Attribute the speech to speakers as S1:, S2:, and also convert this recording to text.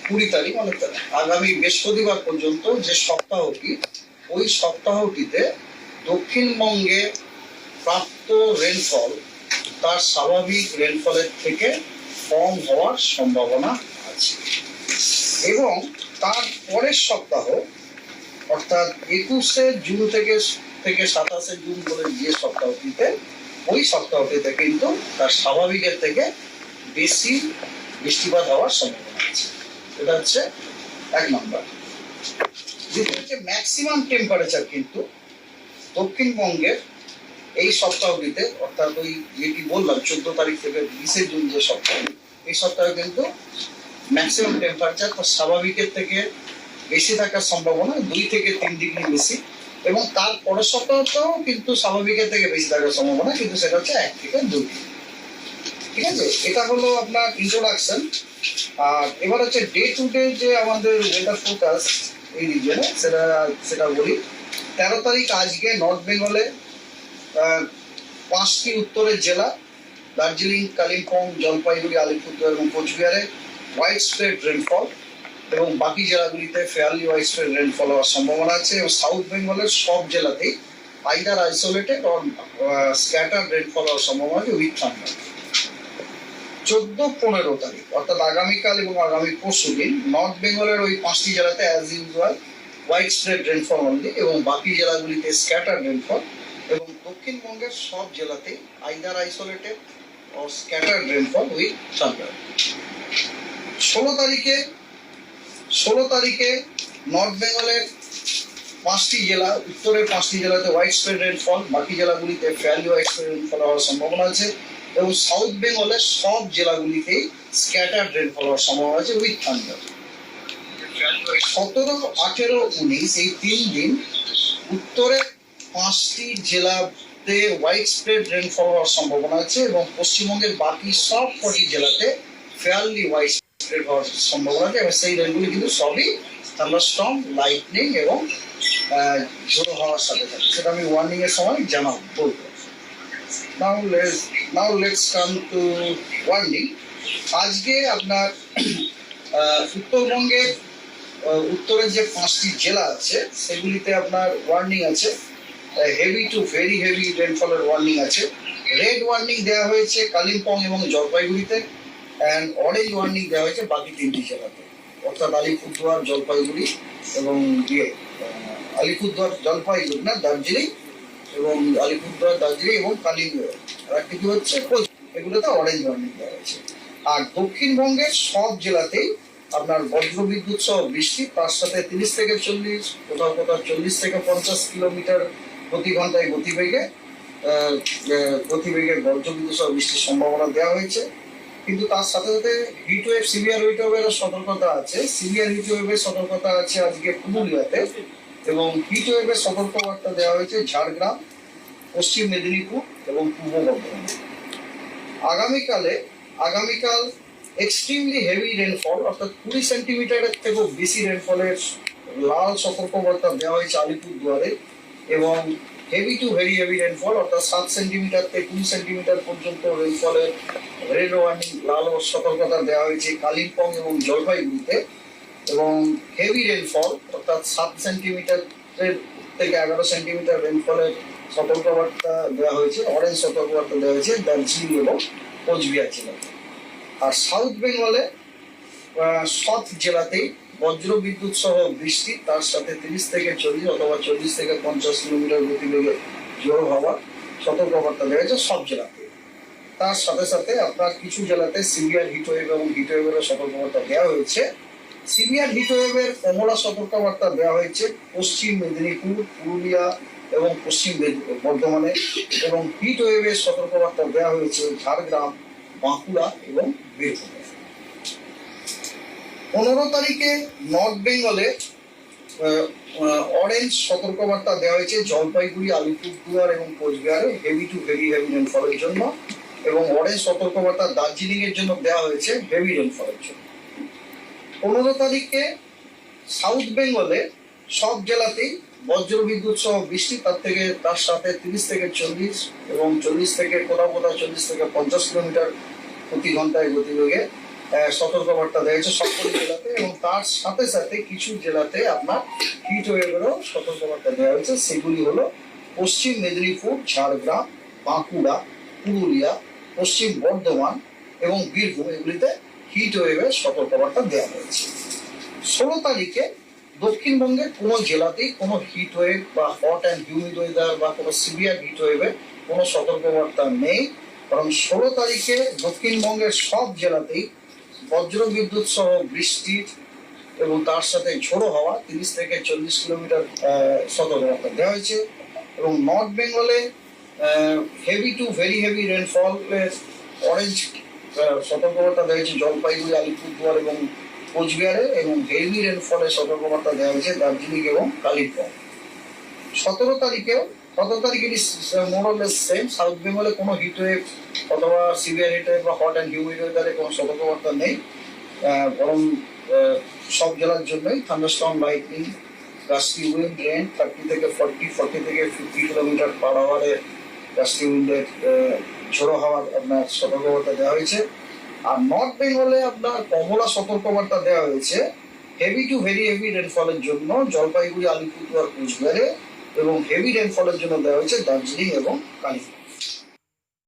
S1: 20 তারিখ মানে আগামী বৃহস্পতিবার পর্যন্ত যে সপ্তাহটি, ওই সপ্তাহটিতে দক্ষিণবঙ্গে প্রাপ্ত রেনফল তার স্বাভাবিক রেনফলের থেকে কম হওয়ার সম্ভাবনা আছে। এবং তার পরের সপ্তাহ অর্থাৎ 21শে জুন থেকে 27শে জুন বলে যে সপ্তাহটিতে, ওই সপ্তাহটিতে কিন্তু তার স্বাভাবিকের থেকে বেশি বৃষ্টিপাত হওয়ার সম্ভাবনা আছে। এটা হচ্ছে 1 নম্বর। দ্বিতীয় হচ্ছে ম্যাক্সিমাম টেম্পারেচার কিন্তু দক্ষিণবঙ্গের এই সপ্তাহটিতে, অর্থাৎ ওই যেটি বললাম 14 তারিখ থেকে 20শে জুন যে সপ্তাহ, এই সপ্তাহে কিন্তু ম্যাক্সিমাম টেম্পারেচার তার স্বাভাবিকের থেকে বেশি থাকার সম্ভাবনা 2 থেকে 3 ডিগ্রি বেশি। এবং তার পরের সপ্তাহতেও কিন্তু স্বাভাবিকের থেকে বেশি থাকার সম্ভাবনা, কিন্তু সেটা হচ্ছে 1 থেকে 2 ডিগ্রি। ঠিক আছে, এটা হলো আপনার ইন্ট্রোডাকশন। আর এবার হচ্ছে ডে টু ডে যে আমাদের ওয়েদার ফোরকাস্ট এই রিজনে, সেটা বলি। 13 তারিখ আজকে নর্থ বেঙ্গলে 5টি উত্তরের জেলা দার্জিলিং, কালিম্পং, জলপাইগুড়ি, আলিপুরদুয়ার এবং কোচবিহারে হোয়াইট স্প্রেড রেনফল, এবং বাকি জেলাগুলিতে ফেয়ারলি হোয়াইট স্প্রেড রেনফল হওয়ার সম্ভাবনা আছে। এবং সাউথ বেঙ্গলের সব জেলাতেই either isolated or scattered rainfall হওয়ার সম্ভাবনা আছে উইথ থান্ডার। 14-15 তারিখ অর্থাৎ আগামীকাল এবং আগামী পরশু দিন নর্থ বেঙ্গলের ওই 5টি জেলাতে as usual white spread rainfall only, এবং বাকি জেলাগুলিতে স্ক্যাটার্ড রেনফল। এবং দক্ষিণবঙ্গের সব জেলাতেই either isolated or scattered rainfall with thunder. 16 তারিখে নর্থ বেঙ্গলের 5টি জেলা, উত্তরের 5টি জেলাতে হোয়াইট স্প্রেড রেনফল, বাকি জেলাগুলিতে ফেয়ারলি হোয়াইট স্প্রেড রেনফল হওয়ার সম্ভাবনা আছে। এবং সাউথ বেঙ্গলের সব জেলাগুলিতেই স্ক্যাটার্ড রেনফল হওয়ার সম্ভাবনা আছে উইথ থান্ডার। 17, 18, 19 এই 3 দিন উত্তরের 5টি জেলাতে হোয়াইট স্প্রেড রেনফল হওয়ার সম্ভাবনা আছে, এবং পশ্চিমবঙ্গের বাকি সব কটি জেলাতে ফেয়ারলি হোয়াইট স্প্রেড হওয়ার সম্ভাবনা আছে। এবং সেই রেনগুলি কিন্তু সবই থান্ডারস্টর্ম, লাইটনিং এবং ঝোড়ো হওয়ার সাথে থাকে, সেটা আমি ওয়ার্নিং এর সময় বলবো। Now let's come to warning. আজকে আপনার উত্তরবঙ্গের উত্তরের যে 5টি জেলা আছে সেগুলিতে আপনার ওয়ার্নিং আছে, হেভি টু ভেরি হেভি রেনফলের ওয়ার্নিং আছে। রেড ওয়ার্নিং দেওয়া হয়েছে কালিম্পং এবং জলপাইগুড়িতে, অ্যান্ড অরেঞ্জ ওয়ার্নিং দেওয়া হয়েছে বাকি 3টি জেলাতে, অর্থাৎ আলিপুরদুয়ার, জলপাইগুড়ি এবং আলিপুরদুয়ার, জলপাইগুড়ি না, দার্জিলিং এবং আলিপুরদুয়ার, দার্জিলিং এবং কালিম্পং, আর একটি কি হচ্ছে এগুলোতে অরেঞ্জ ওয়ার্নিং দেওয়া হয়েছে। আর দক্ষিণবঙ্গের সব জেলাতেই আপনার বজ্রবিদ্যুৎ সহ বৃষ্টি, তার সাথে 30 থেকে 40, কোথাও 40 থেকে 50 কিলোমিটার প্রতি ঘন্টায় গতিবেগে বজ্রবিদ্যুৎ সহ বৃষ্টির সম্ভাবনা দেওয়া হয়েছে। কিন্তু তার সাথে সাথে হিটওয়েভ, সিভিয়ার হিটওয়েভেরও সতর্কতা আছে। সিভিয়ার হিটওয়েভের সতর্কতা আছে আজকে পুরুলিয়াতে, এবং হিটওয়েভের সতর্কবার্তা দেওয়া হয়েছে ঝাড়গ্রাম, পশ্চিম মেদিনীপুর এবং পূর্ব বর্ধমান। আগামীকাল এক্সট্রিমলি হেভি রেনফল অর্থাৎ 20 সেন্টিমিটারের থেকেও বেশি রেনফলের লাল সতর্কবার্তা দেওয়া হয়েছে আলিপুরদুয়ারে, এবং heavy to very heavy rainfall অর্থাৎ 7 সেন্টিমিটার থেকে 20 সেন্টিমিটার পর্যন্ত রেনফলের রেড ওয়ার্নিং, লাল সতর্কতা দেওয়া হয়েছে কালিম্পং এবং জলপাইগুড়িতে। এবং হেভি রেনফল অর্থাৎ 7 সেন্টিমিটার থেকে 11 সেন্টিমিটার রেনফলের সতর্কবার্তা দেওয়া হয়েছে, অরেঞ্জ সতর্কবার্তা দেওয়া হয়েছে দার্জিলিং এবং কোচবিহার জেলাতে। আর সাউথ বেঙ্গলে সব জেলাতেই বজ্রবিদ্যুৎ সহ বৃষ্টি, তার সাথে 30 থেকে 40 অথবা 40 থেকে 50 কিলোমিটার গতিবেগে ঝোড়ো হওয়ার সতর্কবার্তা দেওয়া হয়েছে সব জেলাতে। তার সাথে সাথে আপনার কিছু জেলাতে সিভিয়ার হিটওয়েভ এবং হিটওয়েভেরও সতর্কবার্তা দেওয়া হয়েছে। সিভিয়ার হিটওয়েভের কমলা সতর্কবার্তা দেওয়া হয়েছে পশ্চিম মেদিনীপুর, পুরুলিয়া এবং পশ্চিম বর্ধমানে, এবং হিটওয়েভের সতর্কবার্তা দেওয়া হয়েছে ঝাড়গ্রাম, বাঁকুড়া এবং বীরভূমে। 15 তারিখে নর্থ বেঙ্গলে অরেঞ্জ সতর্কবার্তা দেওয়া হয়েছে জলপাইগুড়ি, আলিপুরদুয়ার এবং কোচবিহারে হেভি টু ভেরি হেভি রেনফলের জন্য, এবং অরেঞ্জ সতর্কবার্তা দার্জিলিং এর জন্য দেওয়া হয়েছে হেভি রেনফলের জন্য। 15 তারিখে সাউথ বেঙ্গলে সব জেলাতেই বজ্রবিদ্যুৎ সহ বৃষ্টি, তার সাথে 30 থেকে 40 এবং 40 থেকে কোথাও 40 থেকে 50 কিলোমিটার প্রতি ঘন্টায় গতিবেগে সতর্কবার্তা দেওয়া হয়েছে সবকটি জেলাতে। এবং তার সাথে সাথে কিছু জেলাতে আপনার হিট ওয়েভেরও সতর্কবার্তা দেওয়া হয়েছে। সেগুলি হলো পশ্চিম মেদিনীপুর, ঝাড়গ্রাম, বাঁকুড়া, পুরুলিয়া, পশ্চিম বর্ধমান এবং বীরভূম, এগুলিতে হিট ওয়েভের সতর্কবার্তা দেওয়া হয়েছে। 16 তারিখে দক্ষিণবঙ্গের কোনো জেলাতেই কোনো হিট ওয়েভ বা হট অ্যান্ড হিউমিড ওয়েদার বা কোনো সিভিয়ার হিট ওয়েভের কোনো সতর্কবার্তা নেই। কারণ 16 তারিখে দক্ষিণবঙ্গের সব জেলাতেই বজ্র বিদ্যুৎ সহ বৃষ্টি এবং তার সাথে ঝোড়ো হাওয়া 30 থেকে 40 কিলোমিটার সতর্কবার্তা দেওয়া হয়েছে। এবং নর্থ বেঙ্গলে হেভি টু ভেরি হেভি রেনফলের অরেঞ্জ সতর্কবার্তা দেওয়া হয়েছে জলপাইগুড়ি, আলিপুরদুয়ার এবং কোচবিহারে, এবং হেভি রেনফলের সতর্কবার্তা দেওয়া হয়েছে দার্জিলিং এবং কালিম্পং। 17 তারিখে মোরলেস সেম। সাউথ বেঙ্গলে কোনো হিটওয়েভ অথবা সিভিয়ার হিটওয়েভ বা হট অ্যান্ড হিউমিড ওয়েদারে কোনো সতর্কবার্তা নেই। বরং সব জেলার জন্যই thunderstorm, lightning, gusty wind, rain 30 থেকে 40 থেকে 50 কিলোমিটার পার আওয়ারে গাস্টি উইন্ডের ঝোড়ো হাওয়ার আপনার সতর্কবার্তা দেওয়া হয়েছে। আর নর্থ বেঙ্গলে আপনার কমলা সতর্কবার্তা দেওয়া হয়েছে হেভি টু ভেরি হেভি রেনফলের জন্য জলপাইগুড়ি, আলিপুরদুয়ার, কোচবিহারে, এবং হেভি রেনফলের জন্য দেওয়া হয়েছে দার্জিলিং এবং কালিম্পং।